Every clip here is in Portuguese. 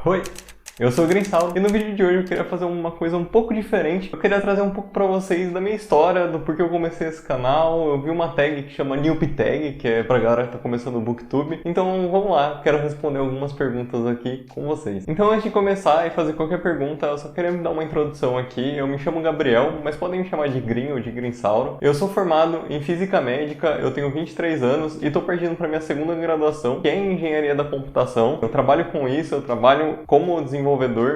Oi, eu sou o Grinsauro e no vídeo de hoje eu queria fazer uma coisa um pouco diferente. Eu queria trazer um pouco pra vocês da minha história, do porquê eu comecei esse canal. Eu vi uma tag que chama NewbTag, que é pra galera que tá começando o Booktube. Então vamos lá, eu quero responder algumas perguntas aqui com vocês. Então antes de começar e fazer qualquer pergunta, eu só queria me dar uma introdução aqui. Eu me chamo Gabriel, mas podem me chamar de Grin ou de Grinsauro. Eu sou formado em Física Médica, eu tenho 23 anos e tô partindo pra minha segunda graduação, que é em Engenharia da Computação. Eu trabalho com isso, eu trabalho como desenvolvedor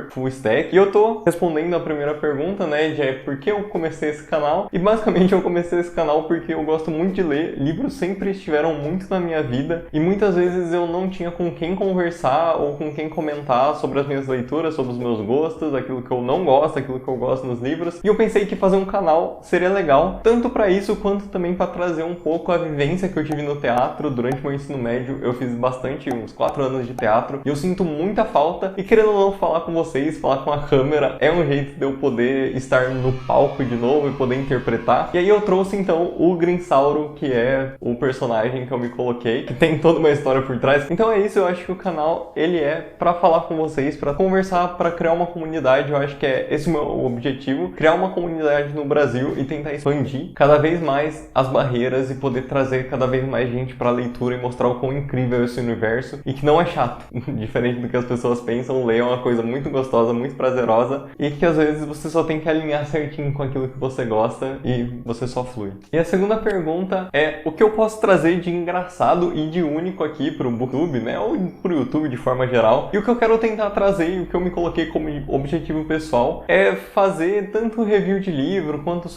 full stack. E eu tô respondendo a primeira pergunta, né, de por que eu comecei esse canal. E basicamente eu comecei esse canal porque eu gosto muito de ler. Livros sempre estiveram muito na minha vida e muitas vezes eu não tinha com quem conversar ou com quem comentar sobre as minhas leituras, sobre os meus gostos, aquilo que eu não gosto, aquilo que eu gosto nos livros. E eu pensei que fazer um canal seria legal, tanto para isso quanto também para trazer um pouco a vivência que eu tive no teatro. Durante meu ensino médio eu fiz bastante, uns 4 anos de teatro, e eu sinto muita falta. E querendo ou não, falar com vocês, falar com a câmera é um jeito de eu poder estar no palco de novo e poder interpretar. E aí eu trouxe então o Grinsauro, que é o personagem que eu me coloquei, que tem toda uma história por trás. Então é isso, eu acho que o canal ele é pra falar com vocês, pra conversar, pra criar uma comunidade. Eu acho que é esse o meu objetivo, criar uma comunidade no Brasil e tentar expandir cada vez mais as barreiras e poder trazer cada vez mais gente pra leitura e mostrar o quão incrível é esse universo e que não é chato. Diferente do que as pessoas pensam, ler é uma coisa muito gostosa, muito prazerosa, e que às vezes você só tem que alinhar certinho com aquilo que você gosta e você só flui. E a segunda pergunta é o que eu posso trazer de engraçado e de único aqui pro Booktube, né, ou pro YouTube de forma geral. E o que eu quero tentar trazer e o que eu me coloquei como objetivo pessoal é fazer tanto review de livro quanto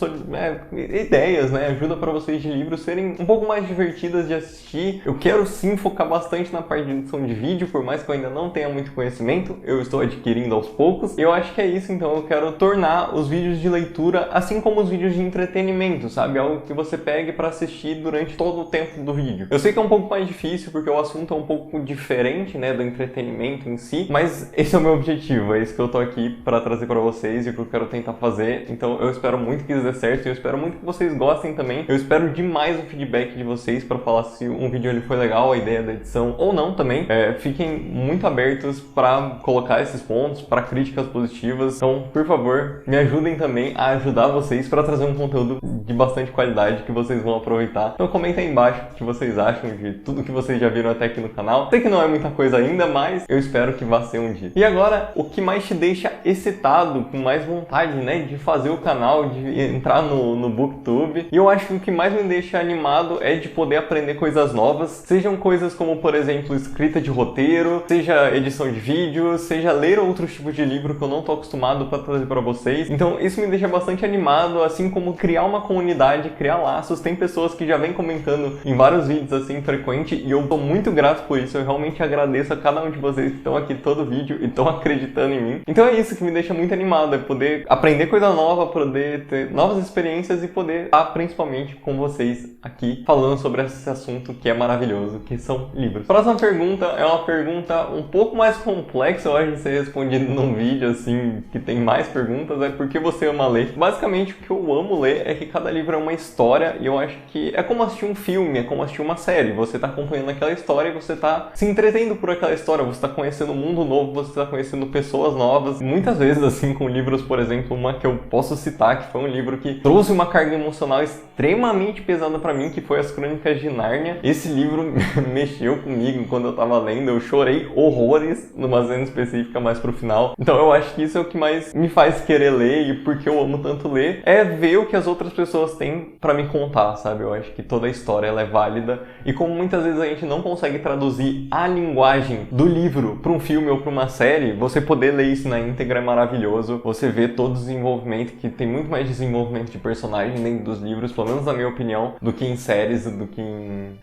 ideias, né, ajuda para vocês de livros serem um pouco mais divertidas de assistir. Eu quero sim focar bastante na parte de edição de vídeo, por mais que eu ainda não tenha muito conhecimento, eu estou adquirindo aos poucos. Eu acho que é isso, então eu quero tornar os vídeos de leitura assim como os vídeos de entretenimento, sabe? Algo que você pegue para assistir durante todo o tempo do vídeo. Eu sei que é um pouco mais difícil porque o assunto é um pouco diferente, né, do entretenimento em si, mas esse é o meu objetivo, é isso que eu tô aqui para trazer para vocês e o que eu quero tentar fazer. Então eu espero muito que isso dê certo e eu espero muito que vocês gostem também. Eu espero demais o feedback de vocês para falar se um vídeo ele foi legal, a ideia da edição ou não também. Fiquem muito abertos para colocar esses pontos, para críticas positivas. Então, por favor, me ajudem também a ajudar vocês para trazer um conteúdo de bastante qualidade que vocês vão aproveitar. Então comenta aí embaixo o que vocês acham de tudo que vocês já viram até aqui no canal. Sei que não é muita coisa ainda, mas eu espero que vá ser um dia. E agora, o que mais te deixa excitado, com mais vontade, né, de fazer o canal, de entrar no Booktube? E eu acho que o que mais me deixa animado é de poder aprender coisas novas, sejam coisas como, por exemplo, escrita de roteiro, seja edição de vídeo, seja ler outros tipos de livro que eu não tô acostumado para trazer para vocês. Então isso me deixa bastante animado, assim como criar uma comunidade, criar laços. Tem pessoas que já vêm comentando em vários vídeos assim frequente e eu tô muito grato por isso. Eu realmente agradeço a cada um de vocês que estão aqui todo vídeo e estão acreditando em mim. Então é isso que me deixa muito animado, é poder aprender coisa nova, poder ter novas experiências e poder estar principalmente com vocês aqui falando sobre esse assunto que é maravilhoso, que são livros. Próxima pergunta é uma pergunta um pouco mais complexa, eu acho, de ser respondida num vídeo assim que tem mais perguntas. É por que você ama ler? Basicamente o que eu amo ler é que cada livro é uma história e eu acho que é como assistir um filme, é como assistir uma série. Você tá acompanhando aquela história e você tá se entretendo por aquela história, você tá conhecendo um mundo novo, você tá conhecendo pessoas novas. Muitas vezes assim com livros, por exemplo, uma que eu posso citar que foi um livro que trouxe uma carga emocional extremamente pesada pra mim, que foi As Crônicas de Nárnia. Esse livro mexeu comigo quando eu tava lendo, eu chorei horrores numa cena específica mais pro final. Então eu acho que isso é o que mais me faz querer ler, e porque eu amo tanto ler, é ver o que as outras pessoas têm pra me contar, sabe? Eu acho que toda a história ela é válida, e como muitas vezes a gente não consegue traduzir a linguagem do livro pra um filme ou pra uma série, você poder ler isso na íntegra é maravilhoso. Você vê todo o desenvolvimento, que tem muito mais desenvolvimento de personagem dentro dos livros, pelo menos na minha opinião, do que em séries, do que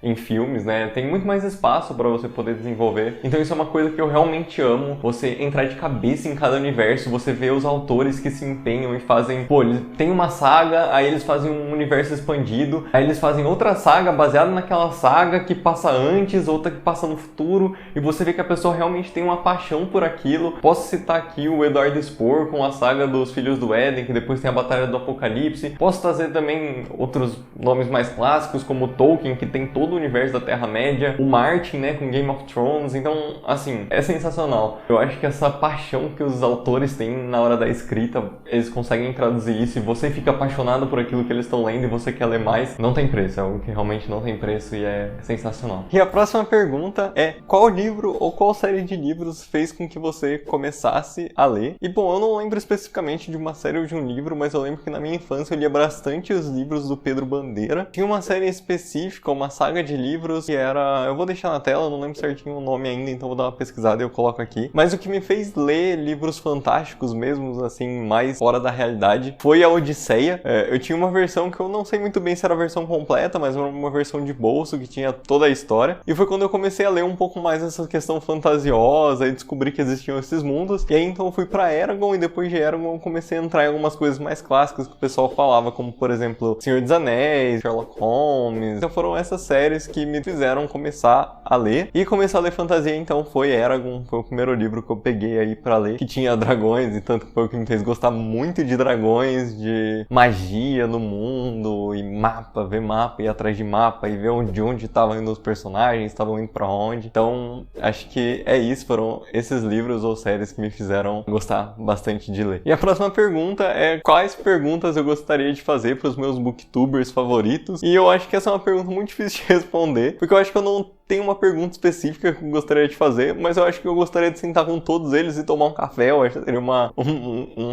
em filmes, né? Tem muito mais espaço pra você poder desenvolver. Então isso é uma coisa que eu realmente amo, você entrar de cabeça em cada universo, você vê os autores que se empenham e fazem, eles têm uma saga, aí eles fazem um universo expandido, aí eles fazem outra saga baseada naquela saga que passa antes, outra que passa no futuro, e você vê que a pessoa realmente tem uma paixão por aquilo. Posso citar aqui o Edward Spohr com a saga dos Filhos do Éden, que depois tem a Batalha do Apocalipse. Posso trazer também outros nomes mais clássicos, como Tolkien, que tem todo o universo da Terra-média, o Martin, né, com Game of Thrones. Então, assim, é sensacional. Eu acho que essa paixão que os autores têm na hora da escrita, eles conseguem traduzir isso e você fica apaixonado por aquilo que eles estão lendo e você quer ler mais, não tem preço, é algo que realmente não tem preço e é sensacional. E a próxima pergunta é: qual livro ou qual série de livros fez com que você começasse a ler? E bom, eu não lembro especificamente de uma série ou de um livro, mas eu lembro que na minha infância eu lia bastante os livros do Pedro Bandeira. Tinha uma série específica, uma saga de livros que era... eu vou deixar na tela, eu não lembro certinho o nome ainda, então vou dar uma pesquisada e eu coloco aqui. Mas o que me fez ler livros fantásticos mesmo, assim, mais fora da realidade, foi a Odisseia. Eu tinha uma versão que eu não sei muito bem se era a versão completa, mas era uma versão de bolso que tinha toda a história. E foi quando eu comecei a ler um pouco mais essa questão fantasiosa e descobri que existiam esses mundos. E aí então eu fui pra Eragon e depois de Eragon eu comecei a entrar em algumas coisas mais clássicas que o pessoal falava, como por exemplo Senhor dos Anéis, Sherlock Holmes. Então foram essas séries que me fizeram começar a ler. E começar a ler fantasia então foi Eragon, foi o primeiro livro que eu peguei aí pra ler, que tinha dragões, e tanto que foi o que me fez gostar muito de dragões, de magia no mundo, e mapa, ver mapa, ir atrás de mapa, e ver de onde estavam indo os personagens, estavam indo pra onde. Então, acho que é isso, foram esses livros ou séries que me fizeram gostar bastante de ler. E a próxima pergunta é: quais perguntas eu gostaria de fazer pros meus booktubers favoritos? E eu acho que essa é uma pergunta muito difícil de responder, porque eu acho que eu não tenho uma pergunta específica que eu gostaria de fazer, mas eu acho que eu gostaria de sentar com todos eles e tomar um café. Eu acho que seria uma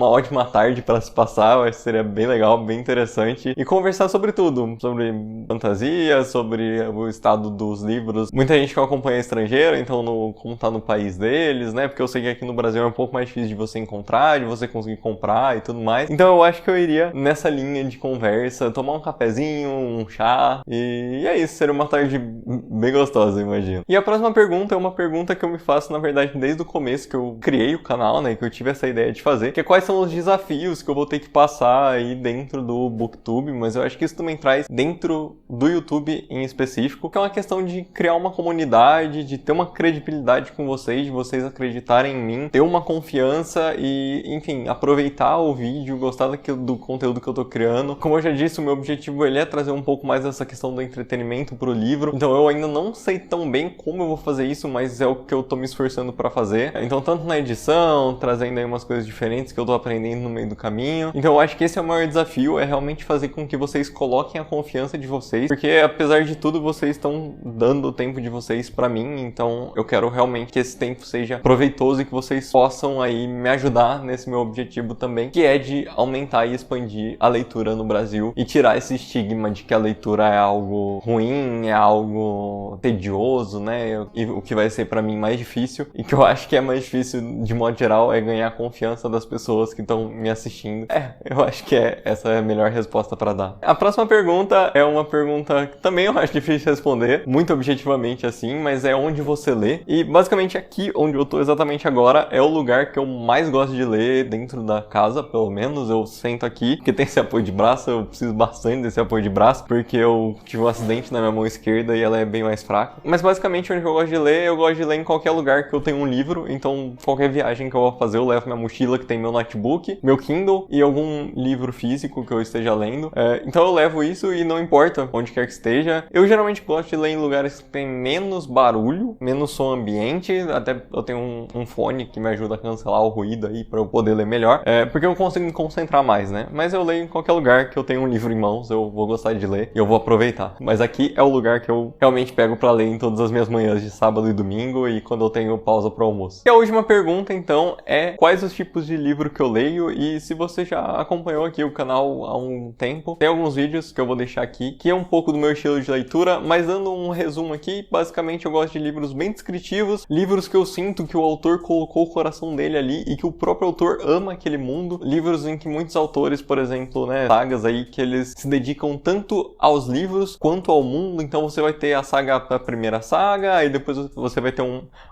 ótima tarde para se passar, eu acho que seria bem legal, bem interessante, e conversar sobre tudo, sobre fantasia, sobre o estado dos livros. Muita gente que eu acompanho é estrangeira, então como tá no país deles, né, porque eu sei que aqui no Brasil é um pouco mais difícil de você encontrar, de você conseguir comprar e tudo mais. Então eu acho que eu iria nessa linha de conversa, tomar um cafezinho, um chá, e é isso, seria uma tarde bem gostosa, eu imagino. E a próxima pergunta é uma pergunta que eu me faço, na verdade, desde o começo que eu criei o canal, né, que eu tive essa ideia de fazer, que é quais são os desafios que eu vou ter que passar aí dentro do Booktube, mas eu acho que isso também traz dentro do YouTube em específico, que é uma questão de criar uma comunidade, de ter uma credibilidade com vocês, de vocês acreditarem em mim, ter uma confiança e, enfim, aproveitar o vídeo, gostar do conteúdo que eu tô criando. Como eu já disse, o meu objetivo ele é trazer um pouco mais essa questão do entretenimento pro livro, então eu ainda não sei tão bem como eu vou fazer isso, mas é o que eu tô me esforçando pra fazer. Então, tanto na edição, trazendo aí umas coisas diferentes que eu tô aprendendo no meio do caminho. Então, eu acho que esse é o maior desafio, é realmente fazer com que vocês coloquem a confiança de vocês, porque apesar de tudo, vocês estão dando o tempo de vocês pra mim, então eu quero realmente que esse tempo seja proveitoso e que vocês possam aí me ajudar nesse meu objetivo também, que é de aumentar e expandir a leitura no Brasil e tirar esse estigma de que a leitura é algo ruim, é algo tedioso, né? E o que vai ser pra mim mais difícil, e que eu acho que é mais difícil de modo geral, é ganhar a confiança das pessoas que estão me assistindo. Eu acho que essa é a melhor resposta pra dar. A próxima pergunta é uma pergunta que também eu acho difícil de responder, muito objetivamente assim, mas é onde você lê. E basicamente aqui, onde eu tô exatamente agora, é o lugar que eu mais gosto de ler dentro da casa, pelo menos. Eu sento aqui, porque tem esse apoio de braço, eu preciso bastante desse apoio de braço, porque eu tive um acidente na minha mão esquerda e ela é bem mais fraca. Mas basicamente onde eu gosto de ler em qualquer lugar que eu tenho um livro, então qualquer viagem que eu vou fazer eu levo minha mochila que tem meu notebook, meu Kindle e algum livro físico que eu esteja lendo. Então eu levo isso e não importa onde quer que esteja. Eu geralmente gosto de ler em lugares que tem menos barulho, menos som ambiente, até eu tenho um fone que me ajuda a cancelar o ruído aí pra eu poder ler melhor, porque eu consigo me concentrar mais, né? Mas eu leio em qualquer lugar que eu tenho um livro em mãos, eu vou gostar de ler e eu vou aproveitar. Mas aqui é o lugar que eu realmente pego pra ler em todas as minhas manhãs de sábado e domingo e quando eu tenho pausa pro almoço. E a última pergunta, então, é quais os tipos de livro que eu leio, e se você já acompanhou aqui o canal há um tempo, tem alguns vídeos que eu vou deixar aqui, que é um pouco do meu estilo de leitura, mas dando um resumo aqui, basicamente eu gosto de livros bem descritivos, livros que eu sinto que o autor colocou o coração dele ali e que o próprio autor ama aquele mundo, livros em que muitos autores, por exemplo, né, sagas aí que eles se dedicam tanto aos livros quanto ao mundo, então você vai ter a saga da primeira saga, aí depois você vai ter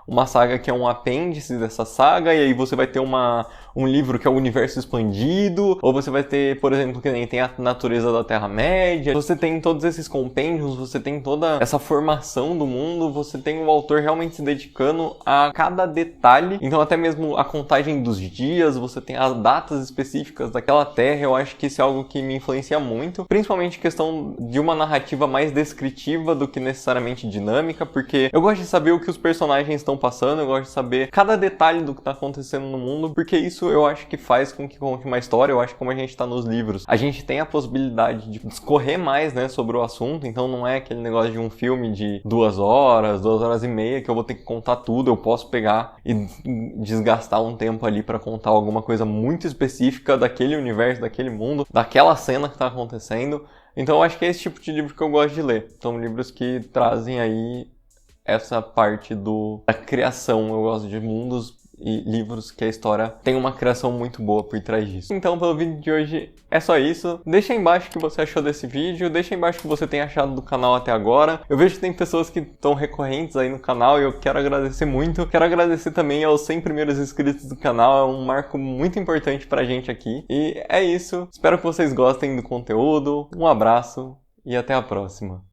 uma saga que é um apêndice dessa saga, e aí você vai ter uma um livro que é o universo expandido, ou você vai ter, por exemplo, que nem tem a natureza da Terra-média. Você tem todos esses compêndios, você tem toda essa formação do mundo, você tem o autor realmente se dedicando a cada detalhe. Então até mesmo a contagem dos dias, você tem as datas específicas daquela terra. Eu acho que isso é algo que me influencia muito, principalmente questão de uma narrativa mais descritiva do que necessariamente dinâmica, porque eu gosto de saber o que os personagens estão passando, eu gosto de saber cada detalhe do que está acontecendo no mundo, porque isso eu acho que faz com que conte uma história. Eu acho que como a gente está nos livros, a gente tem a possibilidade de discorrer mais, né, sobre o assunto, então não é aquele negócio de um filme de 2 horas e meia, que eu vou ter que contar tudo. Eu posso pegar e desgastar um tempo ali para contar alguma coisa muito específica daquele universo, daquele mundo, daquela cena que está acontecendo. Então eu acho que é esse tipo de livro que eu gosto de ler. São livros que trazem aí essa parte da criação. Eu gosto de mundos e livros que a história tem uma criação muito boa por trás disso. Então, pelo vídeo de hoje é só isso. Deixa aí embaixo o que você achou desse vídeo, deixa aí embaixo o que você tem achado do canal até agora. Eu vejo que tem pessoas que estão recorrentes aí no canal e eu quero agradecer muito. Quero agradecer também aos 100 primeiros inscritos do canal, é um marco muito importante pra gente aqui. E é isso, espero que vocês gostem do conteúdo, um abraço e até a próxima.